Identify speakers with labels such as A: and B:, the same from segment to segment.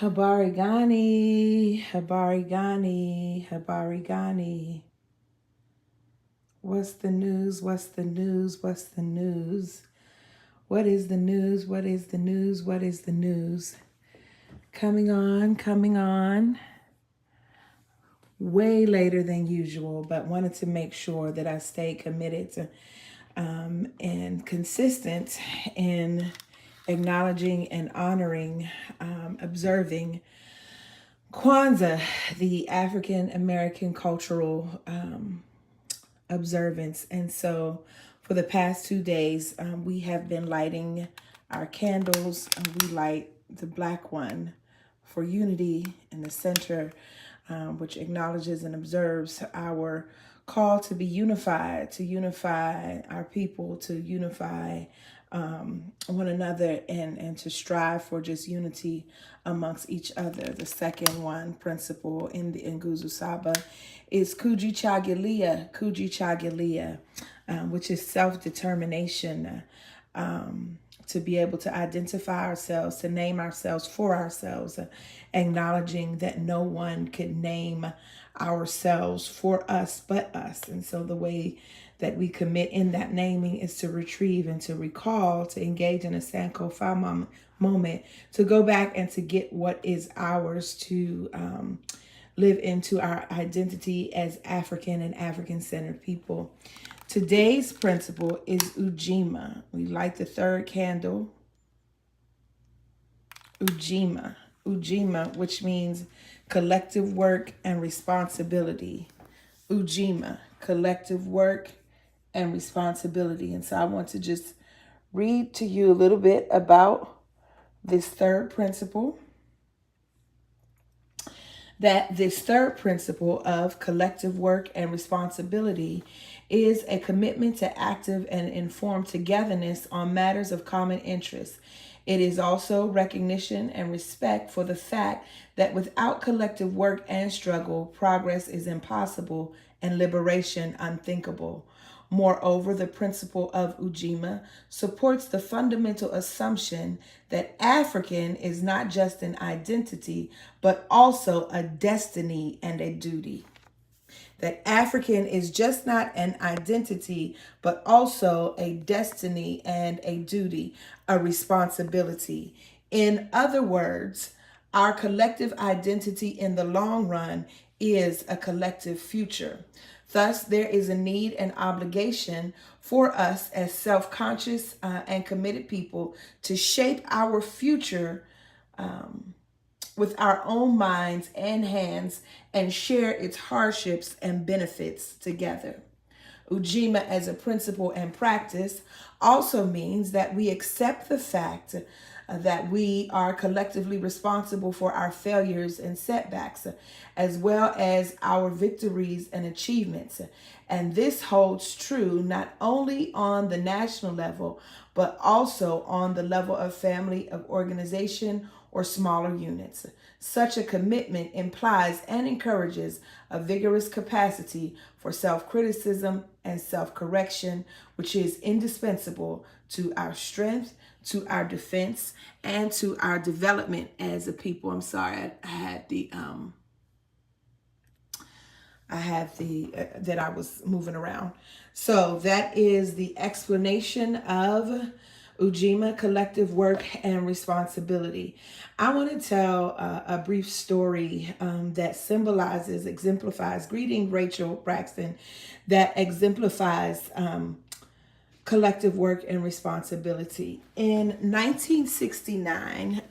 A: Habari Gani, Habari Gani, Habari Gani. What's the news? What's the news? What's the news? What is the news? What is the news? What is the news? Coming on, coming on. Way later than usual, but wanted to make sure that I stay committed to, and consistent in acknowledging and honoring, observing Kwanzaa, the African American cultural observance. And so for the past 2 days, we have been lighting our candles. We light the black one for unity in the center, which acknowledges and observes our call to be unified, to unify our people, to unify one another, and to strive for just unity amongst each other. The second one principle in the Nguzu Saba is Kuji Chagilia, which is self-determination, to be able to identify ourselves, to name ourselves for ourselves, acknowledging that no one could name ourselves for us but us. And so the way that we commit in that naming is to retrieve and to recall, to engage in a Sankofa moment, to go back and to get what is ours, to live into our identity as African and African-centered people. Today's principle is Ujima. We light the third candle. Ujima. Ujima, which means collective work and responsibility. Ujima, collective work and responsibility. And so I want to just read to you a little bit about this third principle. That this third principle of collective work and responsibility is a commitment to active and informed togetherness on matters of common interest. It is also recognition and respect for the fact that without collective work and struggle, progress is impossible and liberation unthinkable. Moreover, the principle of Ujima supports the fundamental assumption that African is not just an identity, but also a destiny and a duty. That African is just not an identity, but also a destiny and a duty, a responsibility. In other words, our collective identity in the long run is a collective future. Thus, there is a need and obligation for us as self-conscious and committed people to shape our future with our own minds and hands and share its hardships and benefits together. Ujima as a principle and practice also means that we accept the fact that we are collectively responsible for our failures and setbacks, as well as our victories and achievements. And this holds true not only on the national level, but also on the level of family, of organization, or smaller units. Such a commitment implies and encourages a vigorous capacity for self-criticism and self-correction, which is indispensable to our strength, to our defense, and to our development as a people. I'm sorry, I had the that I was moving around. So that is the explanation of Ujima, collective work and responsibility. I want to tell a brief story that exemplifies, greeting Rachel Braxton, that exemplifies collective work and responsibility. In 1969,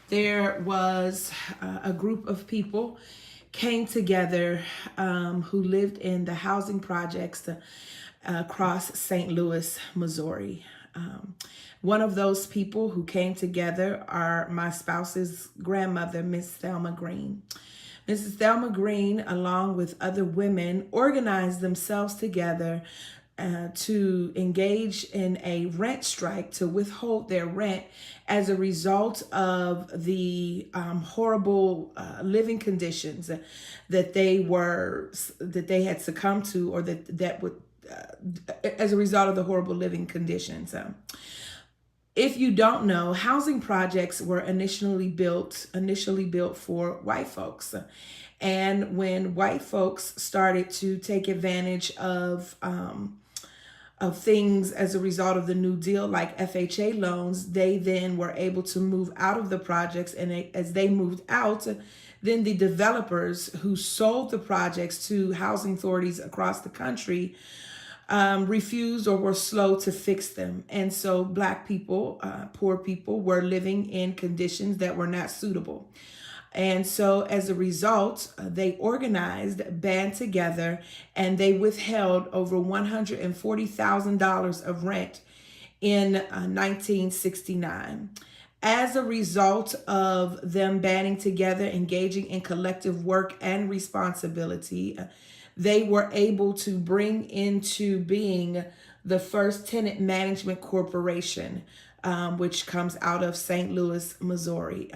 A: there was a group of people came together who lived in the housing projects across St. Louis, Missouri. One of those people who came together are my spouse's grandmother, Miss Thelma Green. Mrs. Thelma Green, along with other women, organized themselves together to engage in a rent strike to withhold their rent as a result of the horrible living conditions that they had succumbed to, or that would as a result of the horrible living conditions. If you don't know, housing projects were initially built for white folks. And when white folks started to take advantage of things as a result of the New Deal, like FHA loans, they then were able to move out of the projects. And as they moved out, then the developers who sold the projects to housing authorities across the country refused or were slow to fix them. And so Black people, poor people, were living in conditions that were not suitable. And so as a result, they organized, band together, and they withheld over $140,000 of rent in 1969. As a result of them banding together, engaging in collective work and responsibility, they were able to bring into being the first tenant management corporation, which comes out of St. Louis, Missouri.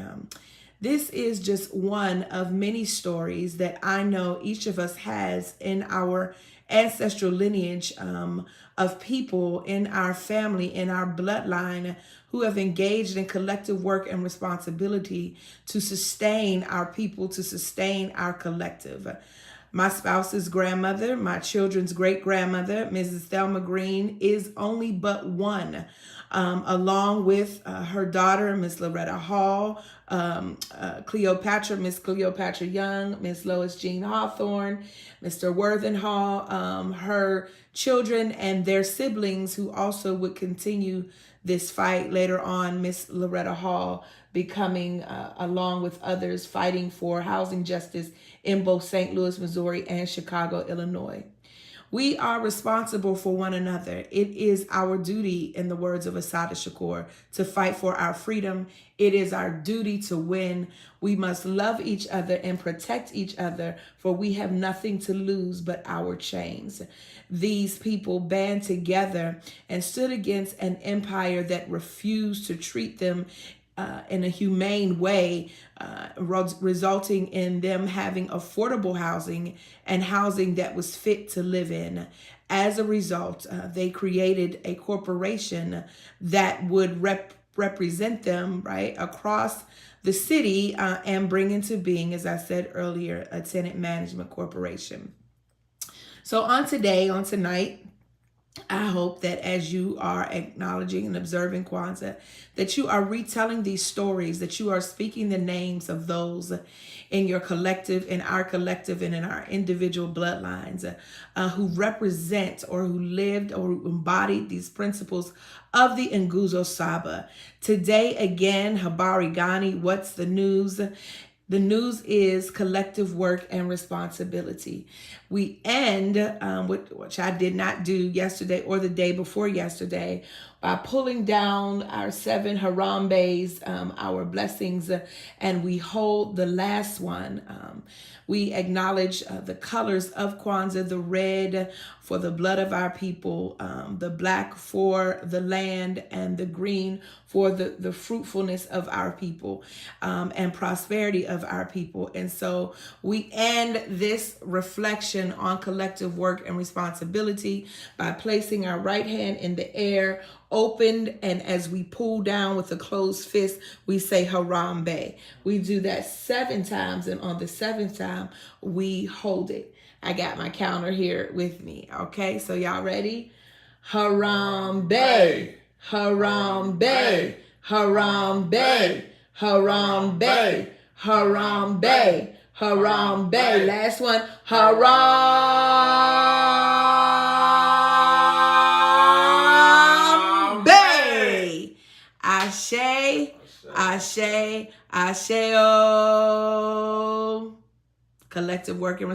A: This is just one of many stories that I know each of us has in our ancestral lineage, of people in our family, in our bloodline, who have engaged in collective work and responsibility to sustain our people, to sustain our collective. My spouse's grandmother, my children's great grandmother, Mrs. Thelma Green, is only but one, along with her daughter, Miss Loretta Hall, Cleopatra, Miss Cleopatra Young, Miss Lois Jean Hawthorne, Mr. Worthen Hall, her children and their siblings who also would continue this fight later on, Miss Loretta Hall becoming, along with others, fighting for housing justice in both St. Louis, Missouri and Chicago, Illinois. We are responsible for one another. It is our duty, in the words of Assata Shakur, to fight for our freedom. It is our duty to win. We must love each other and protect each other, for we have nothing to lose but our chains. These people band together and stood against an empire that refused to treat them in a humane way, resulting in them having affordable housing and housing that was fit to live in. As a result, they created a corporation that would represent them right across the city, and bring into being, as I said earlier, a tenant management corporation. So on tonight, I hope that as you are acknowledging and observing Kwanzaa, that you are retelling these stories, that you are speaking the names of those in your collective, in our collective, and in our individual bloodlines, who represent or who lived or who embodied these principles of the Nguzo Saba. Today, again, Habari Gani, what's the news? The news is collective work and responsibility. We end, which I did not do yesterday or the day before yesterday, by pulling down our 7 Harambe's, our blessings, and we hold the last one. We acknowledge the colors of Kwanzaa, the red for the blood of our people, the black for the land, and the green for the fruitfulness of our people, and prosperity of our people. And so we end this reflection on collective work and responsibility by placing our right hand in the air, opened, and as we pull down with a closed fist, we say Harambe. We do that 7 times, and on the 7th time, we hold it. I got my counter here with me. Okay, so y'all ready? Harambe, Harambe, Harambe, Harambe, Harambe, Harambe. Last one, Harambe. Ashe, Ashe, Ashe. Collective work and